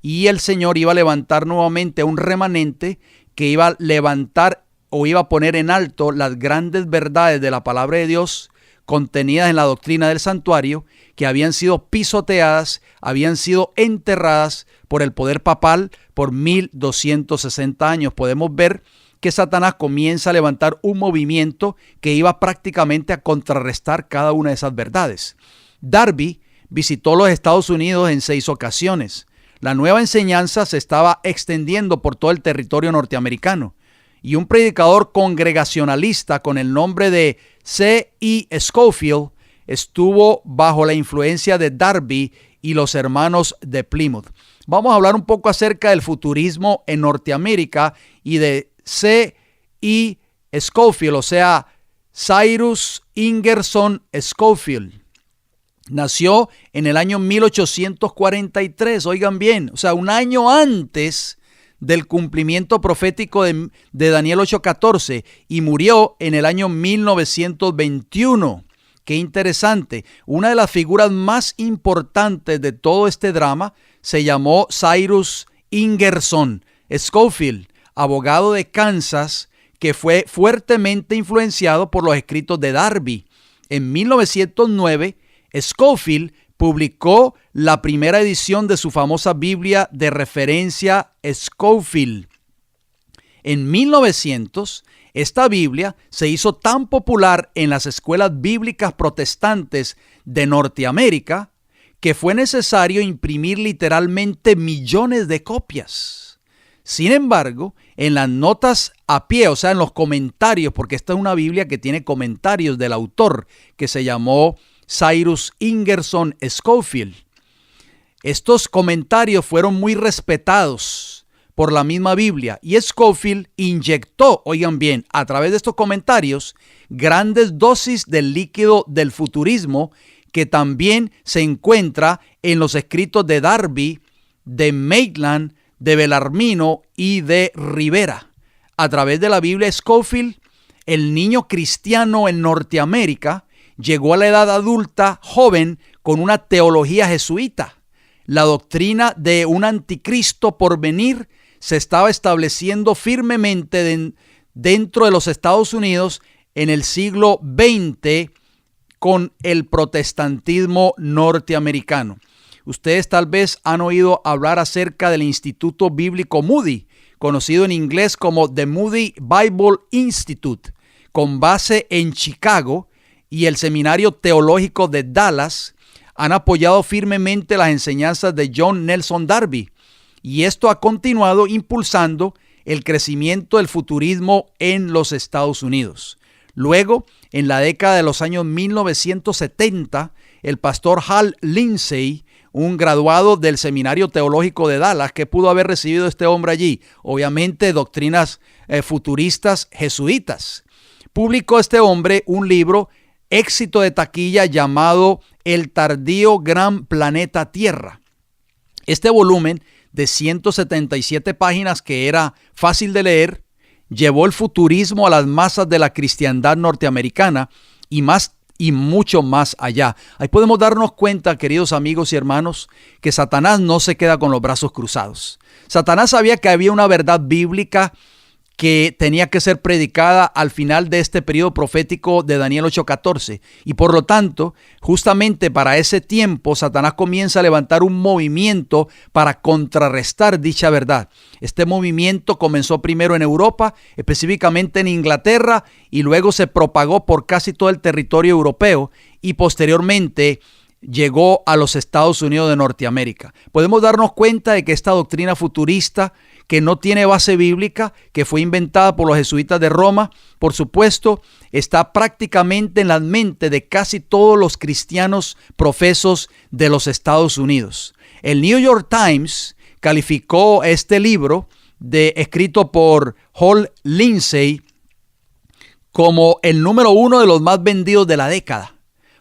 y el Señor iba a levantar nuevamente a un remanente que iba a levantar o iba a poner en alto las grandes verdades de la palabra de Dios contenidas en la doctrina del santuario, que habían sido pisoteadas, habían sido enterradas por el poder papal por 1260 años. Podemos ver que Satanás comienza a levantar un movimiento que iba prácticamente a contrarrestar cada una de esas verdades. Darby visitó los Estados Unidos en 6 ocasiones. La nueva enseñanza se estaba extendiendo por todo el territorio norteamericano y un predicador congregacionalista con el nombre de C.E. Scofield estuvo bajo la influencia de Darby y los hermanos de Plymouth. Vamos a hablar un poco acerca del futurismo en Norteamérica y de C.E. Scofield, o sea, Cyrus Ingerson Scofield. Nació en el año 1843, oigan bien, o sea, un año antes del cumplimiento profético de Daniel 8:14 y murió en el año 1921. Qué interesante. Una de las figuras más importantes de todo este drama se llamó Cyrus Ingerson Scofield, abogado de Kansas, que fue fuertemente influenciado por los escritos de Darby. En 1909, Scofield publicó la primera edición de su famosa Biblia de referencia Scofield. En 1900, esta Biblia se hizo tan popular en las escuelas bíblicas protestantes de Norteamérica que fue necesario imprimir literalmente millones de copias. Sin embargo, en las notas a pie, o sea, en los comentarios, porque esta es una Biblia que tiene comentarios del autor que se llamó Cyrus Ingerson Scofield. Estos comentarios fueron muy respetados por la misma Biblia y Scofield inyectó, oigan bien, a través de estos comentarios, grandes dosis del líquido del futurismo que también se encuentra en los escritos de Darby, de Maitland, de Bellarmino y de Rivera. A través de la Biblia Scofield, el niño cristiano en Norteamérica llegó a la edad adulta joven con una teología jesuita. La doctrina de un anticristo por venir se estaba estableciendo firmemente dentro de los Estados Unidos en el siglo XX con el protestantismo norteamericano. Ustedes tal vez han oído hablar acerca del Instituto Bíblico Moody, conocido en inglés como The Moody Bible Institute, con base en Chicago, y el Seminario Teológico de Dallas han apoyado firmemente las enseñanzas de John Nelson Darby, y esto ha continuado impulsando el crecimiento del futurismo en los Estados Unidos. Luego, en la década de los años 1970, el pastor Hal Lindsey, un graduado del Seminario Teológico de Dallas, ¿qué pudo haber recibido este hombre allí? Obviamente doctrinas futuristas jesuitas. Publicó este hombre un libro éxito de taquilla llamado El tardío gran planeta Tierra. Este volumen de 177 páginas, que era fácil de leer, llevó el futurismo a las masas de la cristiandad norteamericana y mucho más allá. Ahí podemos darnos cuenta, queridos amigos y hermanos, que Satanás no se queda con los brazos cruzados. Satanás sabía que había una verdad bíblica que tenía que ser predicada al final de este periodo profético de Daniel 8:14. Y por lo tanto, justamente para ese tiempo, Satanás comienza a levantar un movimiento para contrarrestar dicha verdad. Este movimiento comenzó primero en Europa, específicamente en Inglaterra, y luego se propagó por casi todo el territorio europeo y posteriormente llegó a los Estados Unidos de Norteamérica. Podemos darnos cuenta de que esta doctrina futurista, que no tiene base bíblica, que fue inventada por los jesuitas de Roma, por supuesto, está prácticamente en la mente de casi todos los cristianos profesos de los Estados Unidos. El New York Times calificó este libro, escrito por Hal Lindsey, como el número 1 de los más vendidos de la década.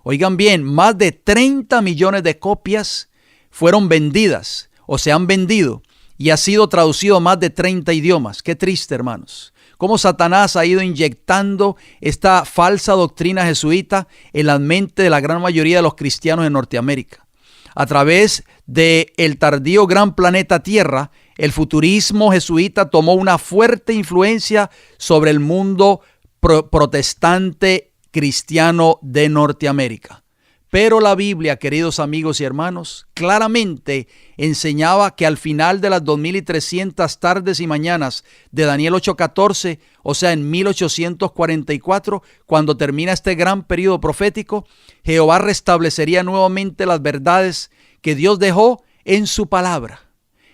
Oigan bien, más de 30 millones de copias fueron vendidas o se han vendido y ha sido traducido a más de 30 idiomas. Qué triste, hermanos. Cómo Satanás ha ido inyectando esta falsa doctrina jesuita en la mente de la gran mayoría de los cristianos en Norteamérica. A través de el tardío gran planeta Tierra, el futurismo jesuita tomó una fuerte influencia sobre el mundo protestante cristiano de Norteamérica. Pero la Biblia, queridos amigos y hermanos, claramente enseñaba que al final de las 2300 tardes y mañanas de Daniel 8:14, o sea, en 1844, cuando termina este gran periodo profético, Jehová restablecería nuevamente las verdades que Dios dejó en su palabra.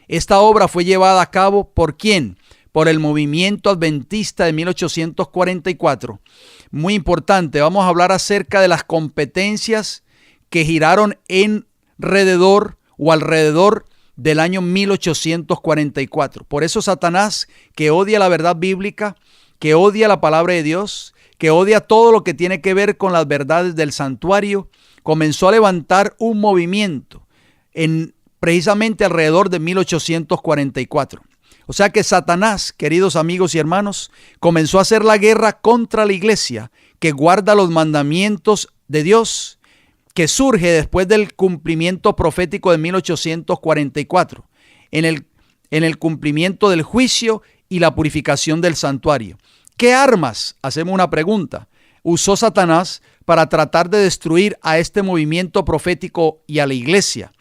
Esta obra fue llevada a cabo ¿por quién? Por el movimiento adventista de 1844. Muy importante, vamos a hablar acerca de las competencias que giraron alrededor del año 1844. Por eso Satanás, que odia la verdad bíblica, que odia la palabra de Dios, que odia todo lo que tiene que ver con las verdades del santuario, comenzó a levantar un movimiento precisamente alrededor de 1844. O sea que Satanás, queridos amigos y hermanos, comenzó a hacer la guerra contra la iglesia que guarda los mandamientos de Dios, que surge después del cumplimiento profético de 1844, en el cumplimiento del juicio y la purificación del santuario. ¿Qué armas? Hacemos una pregunta. Usó Satanás para tratar de destruir a este movimiento profético y a la iglesia.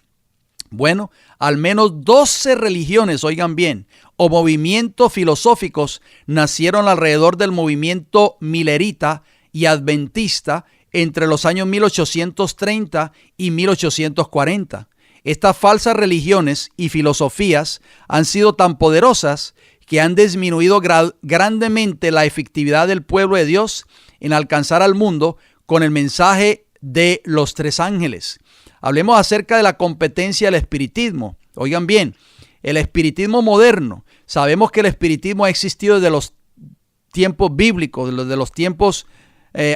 Bueno, al menos 12 religiones, oigan bien, o movimientos filosóficos nacieron alrededor del movimiento milerita y adventista entre los años 1830 y 1840. Estas falsas religiones y filosofías han sido tan poderosas que han disminuido grandemente la efectividad del pueblo de Dios en alcanzar al mundo con el mensaje de los 3 ángeles. Hablemos acerca de la competencia del espiritismo. Oigan bien, el espiritismo moderno. Sabemos que el espiritismo ha existido desde los tiempos bíblicos, de los tiempos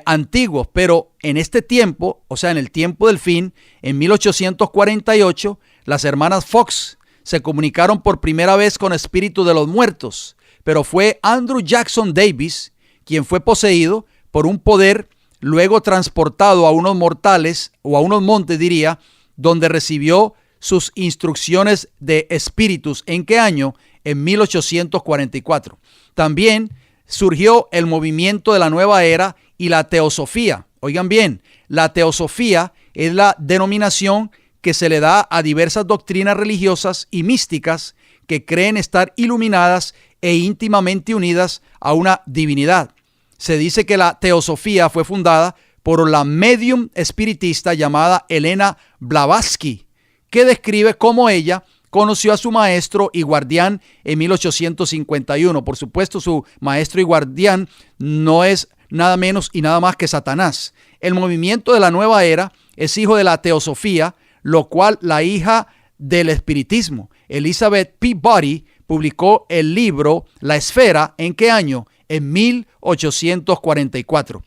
antiguos, pero en este tiempo, o sea, en el tiempo del fin, en 1848, las hermanas Fox se comunicaron por primera vez con espíritus de los muertos, pero fue Andrew Jackson Davis quien fue poseído por un poder, luego transportado a unos mortales, o a unos montes diría, donde recibió sus instrucciones de espíritus. ¿En qué año? En 1844. También surgió el movimiento de la nueva era y la teosofía. Oigan bien, la teosofía es la denominación que se le da a diversas doctrinas religiosas y místicas que creen estar iluminadas e íntimamente unidas a una divinidad. Se dice que la teosofía fue fundada por la medium espiritista llamada Helena Blavatsky, que describe cómo ella conoció a su maestro y guardián en 1851. Por supuesto, su maestro y guardián no es nada menos y nada más que Satanás. El movimiento de la nueva era es hijo de la teosofía, lo cual la hija del espiritismo, Elizabeth Peabody, publicó el libro La Esfera. ¿En qué año? En 1844.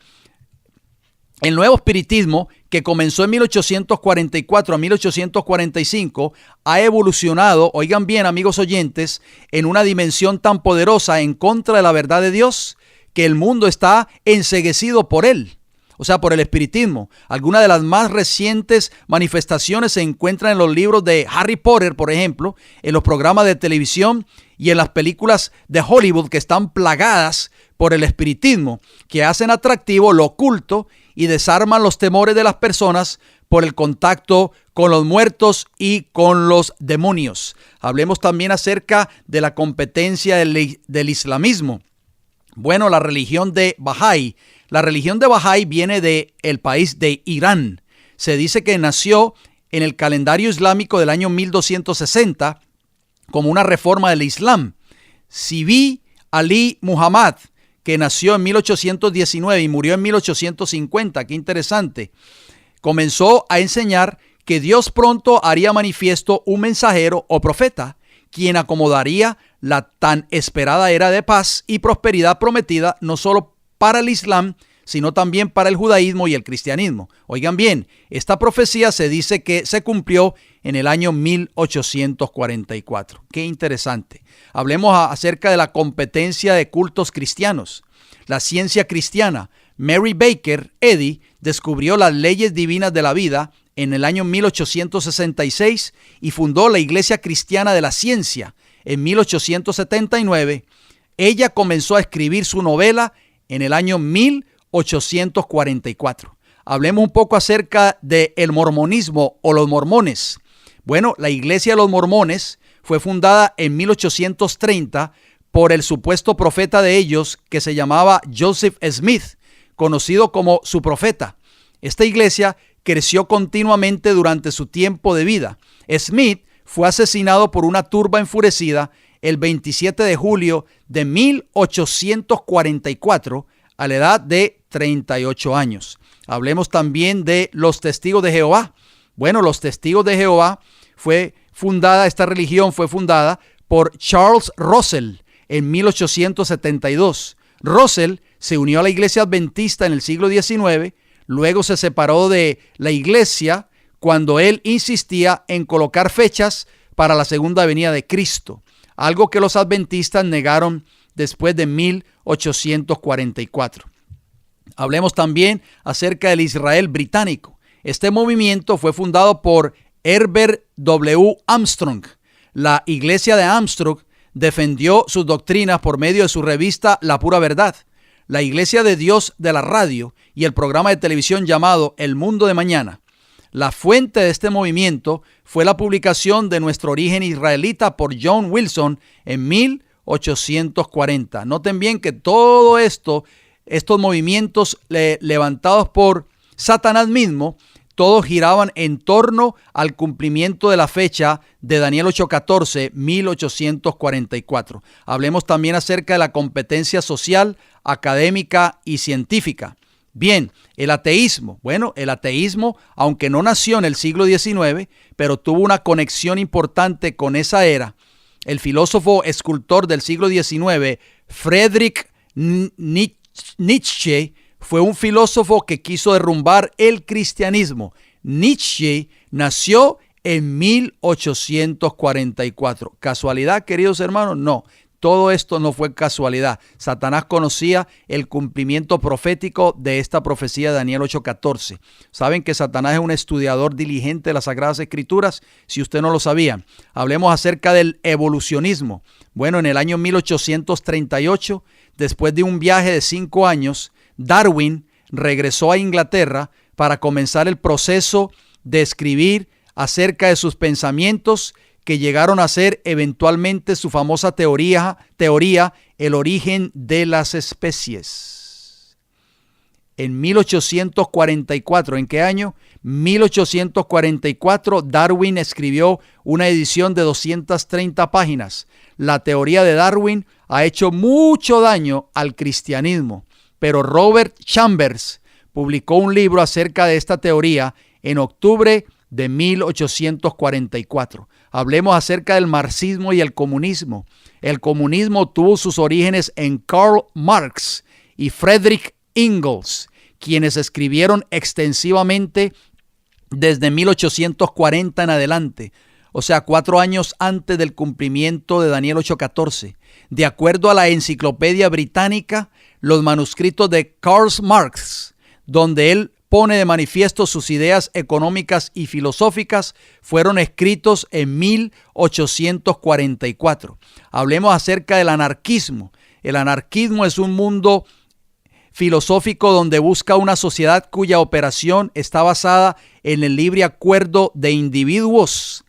El nuevo espiritismo, que comenzó en 1844 a 1845, ha evolucionado, oigan bien amigos oyentes, en una dimensión tan poderosa en contra de la verdad de Dios que el mundo está enceguecido por él. O sea, por el espiritismo. Algunas de las más recientes manifestaciones se encuentran en los libros de Harry Potter, por ejemplo, en los programas de televisión y en las películas de Hollywood, que están plagadas por el espiritismo, que hacen atractivo lo oculto y desarman los temores de las personas por el contacto con los muertos y con los demonios. Hablemos también acerca de la competencia del islamismo. Bueno, la religión de Bahá'í. La religión de Bahá'í viene del país de Irán. Se dice que nació en el calendario islámico del año 1260 como una reforma del Islam. Sibí Ali Muhammad, que nació en 1819 y murió en 1850, qué interesante, comenzó a enseñar que Dios pronto haría manifiesto un mensajero o profeta, quien acomodaría la tan esperada era de paz y prosperidad prometida no solo para el Islam, sino también para el judaísmo y el cristianismo. Oigan bien, esta profecía se dice que se cumplió en el año 1844. Qué interesante. Hablemos acerca de la competencia de cultos cristianos. La ciencia cristiana. Mary Baker Eddy descubrió las leyes divinas de la vida en el año 1866 y fundó la Iglesia Cristiana de la Ciencia en 1879. Ella comenzó a escribir su novela en el año 1844. Hablemos un poco acerca del mormonismo o los mormones. Bueno, la Iglesia de los Mormones fue fundada en 1830 por el supuesto profeta de ellos, que se llamaba Joseph Smith, conocido como su profeta. Esta iglesia creció continuamente durante su tiempo de vida. Smith fue asesinado por una turba enfurecida el 27 de julio de 1844 a la edad de 38 años. Hablemos también de los Testigos de Jehová. Bueno, los Testigos de Jehová esta religión fue fundada por Charles Russell en 1872. Russell se unió a la Iglesia Adventista en el siglo XIX, luego se separó de la iglesia cuando él insistía en colocar fechas para la segunda venida de Cristo, algo que los adventistas negaron después de 1844. Hablemos también acerca del Israel británico. Este movimiento fue fundado por Herbert W. Armstrong. La iglesia de Armstrong defendió sus doctrinas por medio de su revista La Pura Verdad, la Iglesia de Dios de la radio y el programa de televisión llamado El Mundo de Mañana. La fuente de este movimiento fue la publicación de Nuestro Origen Israelita por John Wilson en 1840. Noten bien que todo estos movimientos levantados por Satanás mismo, todos giraban en torno al cumplimiento de la fecha de Daniel 8:14, 1844. Hablemos también acerca de la competencia social, académica y científica. Bien, el ateísmo. Bueno, el ateísmo, aunque no nació en el siglo XIX, pero tuvo una conexión importante con esa era. El filósofo escultor del siglo XIX, Friedrich Nietzsche, fue un filósofo que quiso derrumbar el cristianismo. Nietzsche nació en 1844. ¿Casualidad, queridos hermanos? No. Todo esto no fue casualidad. Satanás conocía el cumplimiento profético de esta profecía de Daniel 8:14. ¿Saben que Satanás es un estudiador diligente de las Sagradas Escrituras? Si usted no lo sabía. Hablemos acerca del evolucionismo. Bueno, en el año 1838, después de un viaje de 5 años, Darwin regresó a Inglaterra para comenzar el proceso de escribir acerca de sus pensamientos que llegaron a ser eventualmente su famosa teoría, el origen de las especies. En 1844, ¿en qué año? 1844, Darwin escribió una edición de 230 páginas. La teoría de Darwin ha hecho mucho daño al cristianismo, pero Robert Chambers publicó un libro acerca de esta teoría en octubre de 1844. Hablemos acerca del marxismo y el comunismo. El comunismo tuvo sus orígenes en Karl Marx y Friedrich Engels, quienes escribieron extensivamente desde 1840 en adelante, o sea, 4 años antes del cumplimiento de Daniel 8:14. De acuerdo a la Enciclopedia Británica, los manuscritos de Karl Marx, donde él pone de manifiesto sus ideas económicas y filosóficas, fueron escritos en 1844. Hablemos acerca del anarquismo. El anarquismo es un mundo filosófico donde busca una sociedad cuya operación está basada en el libre acuerdo de individuos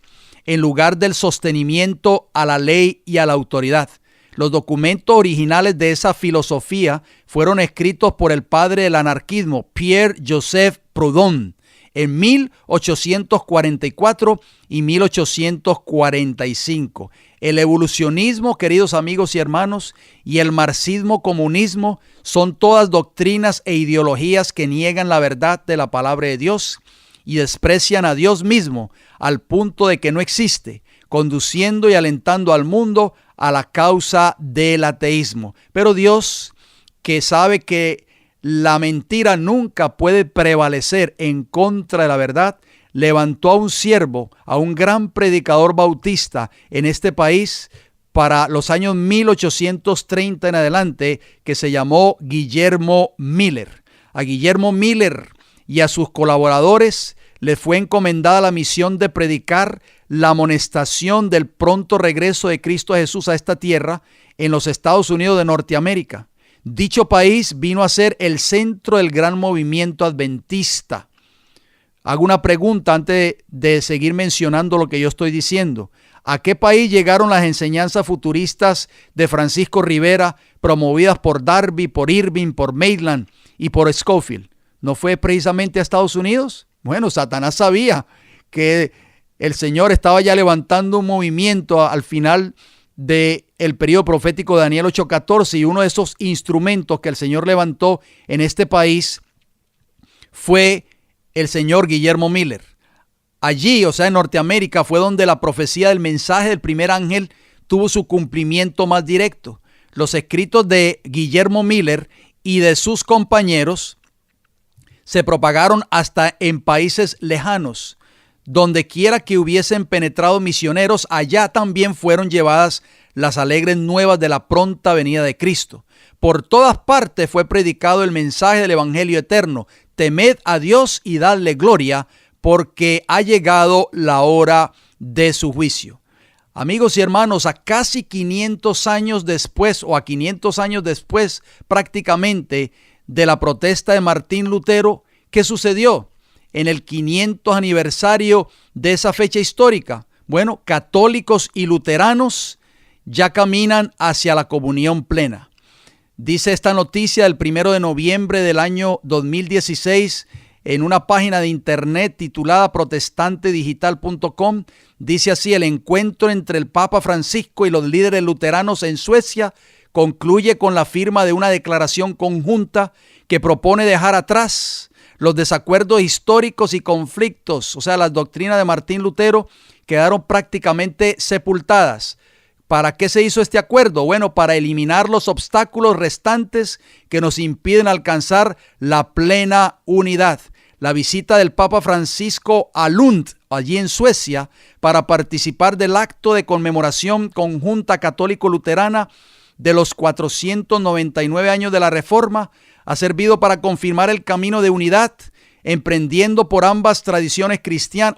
en lugar del sostenimiento a la ley y a la autoridad. Los documentos originales de esa filosofía fueron escritos por el padre del anarquismo, Pierre-Joseph Proudhon, en 1844 y 1845. El evolucionismo, queridos amigos y hermanos, y el marxismo-comunismo son todas doctrinas e ideologías que niegan la verdad de la palabra de Dios y desprecian a Dios mismo al punto de que no existe, conduciendo y alentando al mundo a la causa del ateísmo. Pero Dios, que sabe que la mentira nunca puede prevalecer en contra de la verdad, levantó a un siervo, a un gran predicador bautista en este país para los años 1830 en adelante, que se llamó Guillermo Miller. A Guillermo Miller y a sus colaboradores les fue encomendada la misión de predicar la amonestación del pronto regreso de Cristo Jesús a esta tierra en los Estados Unidos de Norteamérica. Dicho país vino a ser el centro del gran movimiento adventista. Hago una pregunta antes de seguir mencionando lo que yo estoy diciendo. ¿A qué país llegaron las enseñanzas futuristas de Francisco Rivera, promovidas por Darby, por Irving, por Maitland y por Scofield? ¿No fue precisamente a Estados Unidos? Bueno, Satanás sabía que el Señor estaba ya levantando un movimiento al final del periodo profético de Daniel 8:14, y uno de esos instrumentos que el Señor levantó en este país fue el señor Guillermo Miller. Allí, o sea, en Norteamérica, fue donde la profecía del mensaje del primer ángel tuvo su cumplimiento más directo. Los escritos de Guillermo Miller y de sus compañeros se propagaron hasta en países lejanos. Donde quiera que hubiesen penetrado misioneros, allá también fueron llevadas las alegres nuevas de la pronta venida de Cristo. Por todas partes fue predicado el mensaje del Evangelio eterno. Temed a Dios y dadle gloria, porque ha llegado la hora de su juicio. Amigos y hermanos, a casi 500 años después, o a 500 años después prácticamente de la protesta de Martín Lutero, ¿qué sucedió? En el 500 aniversario de esa fecha histórica, bueno, católicos y luteranos ya caminan hacia la comunión plena. Dice esta noticia del 1 de noviembre del año 2016 en una página de internet titulada protestantedigital.com. Dice así: el encuentro entre el Papa Francisco y los líderes luteranos en Suecia concluye con la firma de una declaración conjunta que propone dejar atrás los desacuerdos históricos y conflictos, o sea, las doctrinas de Martín Lutero quedaron prácticamente sepultadas. ¿Para qué se hizo este acuerdo? Bueno, para eliminar los obstáculos restantes que nos impiden alcanzar la plena unidad. La visita del Papa Francisco a Lund, allí en Suecia, para participar del acto de conmemoración conjunta católico-luterana de los 499 años de la Reforma, ha servido para confirmar el camino de unidad, emprendido por ambas tradiciones cristianas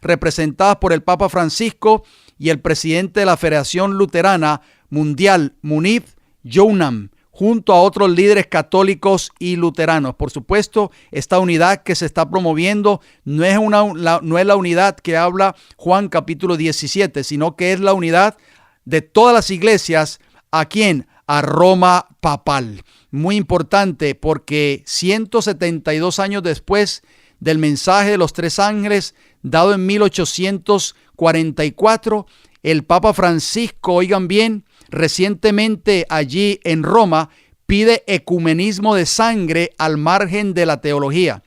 representadas por el Papa Francisco y el presidente de la Federación Luterana Mundial, Munib Younam, junto a otros líderes católicos y luteranos. Por supuesto, esta unidad que se está promoviendo no es la unidad que habla Juan capítulo 17, sino que es la unidad de todas las iglesias. ¿A quién? A Roma papal. Muy importante, porque 172 años después del mensaje de los tres ángeles dado en 1844, el Papa Francisco, oigan bien, recientemente allí en Roma, pide ecumenismo de sangre al margen de la teología.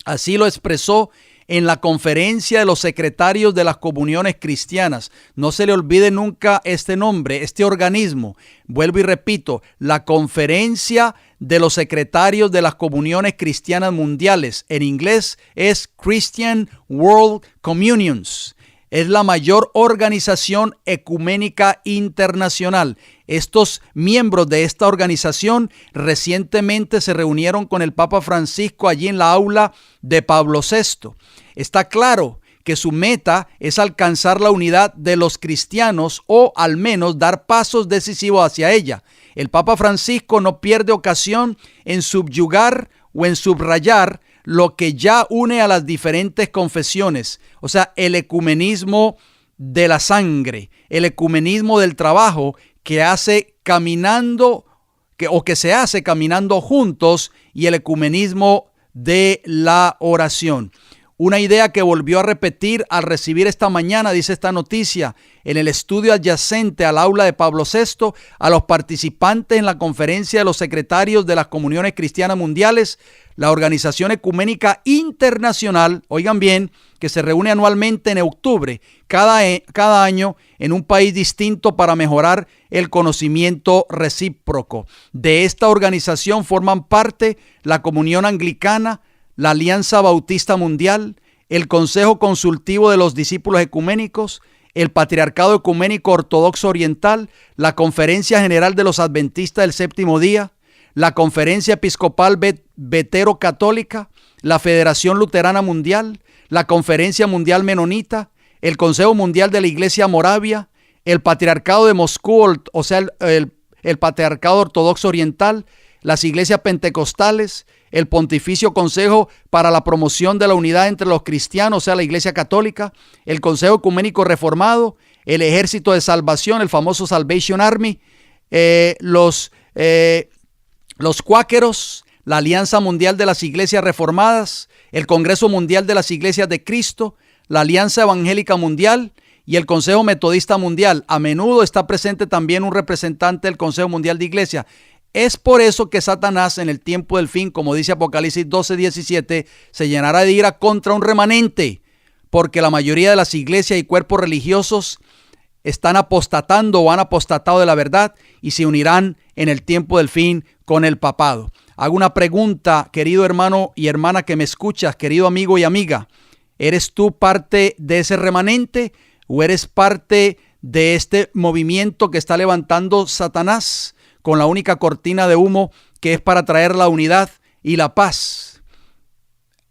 Así lo expresó en la conferencia de los secretarios de las comuniones cristianas. No se le olvide nunca este nombre, este organismo. Vuelvo y repito, la conferencia de los secretarios de las comuniones cristianas mundiales. En inglés es Christian World Communions. Es la mayor organización ecuménica internacional. Estos miembros de esta organización recientemente se reunieron con el Papa Francisco allí en la aula de Pablo VI. Está claro que su meta es alcanzar la unidad de los cristianos o al menos dar pasos decisivos hacia ella. El Papa Francisco no pierde ocasión en subyugar o en subrayar lo que ya une a las diferentes confesiones, o sea, el ecumenismo de la sangre, el ecumenismo del trabajo que se hace caminando juntos, y el ecumenismo de la oración. Una idea que volvió a repetir al recibir esta mañana, dice esta noticia, en el estudio adyacente al aula de Pablo VI, a los participantes en la conferencia de los secretarios de las comuniones cristianas mundiales, la Organización Ecuménica Internacional, oigan bien, que se reúne anualmente en octubre, cada año en un país distinto para mejorar el conocimiento recíproco. De esta organización forman parte la Comunión Anglicana, la Alianza Bautista Mundial, el Consejo Consultivo de los Discípulos Ecuménicos, el Patriarcado Ecuménico Ortodoxo Oriental, la Conferencia General de los Adventistas del Séptimo Día, la Conferencia Episcopal Vetero-Católica, la Federación Luterana Mundial, la Conferencia Mundial Menonita, el Consejo Mundial de la Iglesia Moravia, el Patriarcado de Moscú, o sea, el Patriarcado Ortodoxo Oriental, las iglesias pentecostales, el Pontificio Consejo para la Promoción de la Unidad entre los Cristianos, o sea, la Iglesia Católica, el Consejo Ecuménico Reformado, el Ejército de Salvación, el famoso Salvation Army, los cuáqueros, la Alianza Mundial de las Iglesias Reformadas, el Congreso Mundial de las Iglesias de Cristo, la Alianza Evangélica Mundial y el Consejo Metodista Mundial. A menudo está presente también un representante del Consejo Mundial de Iglesia. Es por eso que Satanás en el tiempo del fin, como dice Apocalipsis 12:17, se llenará de ira contra un remanente, porque la mayoría de las iglesias y cuerpos religiosos están apostatando o han apostatado de la verdad y se unirán en el tiempo del fin con el papado. Hago una pregunta, querido hermano y hermana que me escuchas, querido amigo y amiga. ¿Eres tú parte de ese remanente o eres parte de este movimiento que está levantando Satanás con la única cortina de humo que es para traer la unidad y la paz?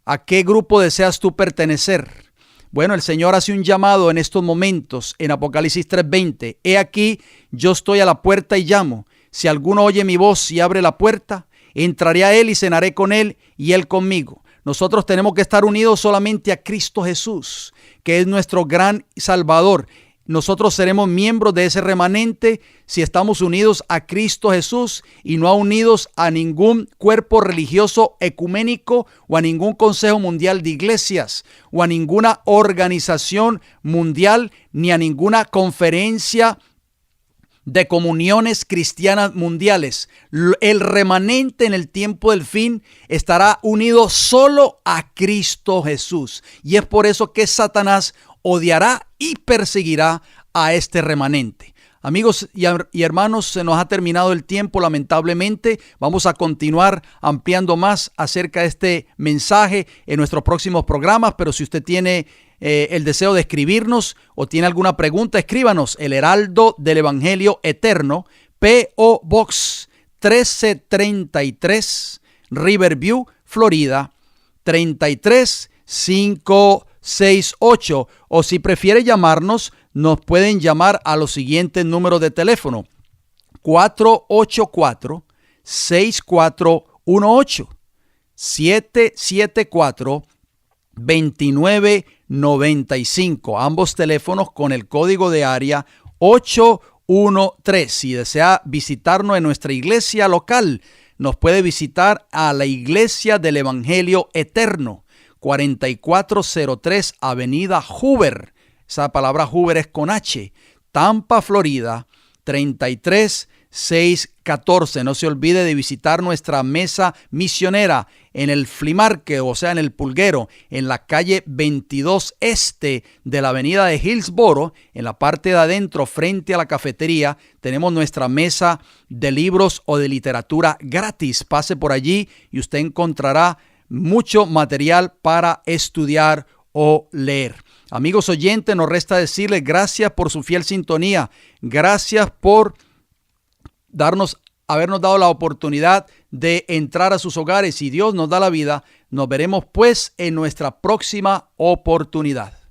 ¿A qué grupo deseas tú pertenecer? Bueno, el Señor hace un llamado en estos momentos en Apocalipsis 3:20. He aquí, yo estoy a la puerta y llamo. Si alguno oye mi voz y abre la puerta, entraré a él y cenaré con él y él conmigo. Nosotros tenemos que estar unidos solamente a Cristo Jesús, que es nuestro gran Salvador. Nosotros seremos miembros de ese remanente si estamos unidos a Cristo Jesús y no unidos a ningún cuerpo religioso ecuménico o a ningún consejo mundial de iglesias o a ninguna organización mundial ni a ninguna conferencia de comuniones cristianas mundiales. El remanente en el tiempo del fin estará unido solo a Cristo Jesús. Y es por eso que Satanás odiará y perseguirá a este remanente. Amigos y hermanos, se nos ha terminado el tiempo, lamentablemente. Vamos a continuar ampliando más acerca de este mensaje en nuestros próximos programas, pero si usted tiene el deseo de escribirnos o tiene alguna pregunta, escríbanos. El Heraldo del Evangelio Eterno, P.O. Box 1333, Riverview, Florida, 33568. O si prefiere llamarnos, nos pueden llamar a los siguientes números de teléfono: 484-6418, 774-2995. Ambos teléfonos con el código de área 813. Si desea visitarnos en nuestra iglesia local, nos puede visitar a la Iglesia del Evangelio Eterno, 4403 Avenida Hoover. Esa palabra Hoover es con H. Tampa, Florida, 33568. 614. No se olvide de visitar nuestra mesa misionera en el Flea Market, o sea, en el Pulguero, en la calle 22 Este de la avenida de Hillsboro, en la parte de adentro, frente a la cafetería. Tenemos nuestra mesa de libros o de literatura gratis. Pase por allí y usted encontrará mucho material para estudiar o leer. Amigos oyentes, nos resta decirles gracias por su fiel sintonía. Gracias por habernos dado la oportunidad de entrar a sus hogares. Si Dios nos da la vida, nos veremos pues en nuestra próxima oportunidad.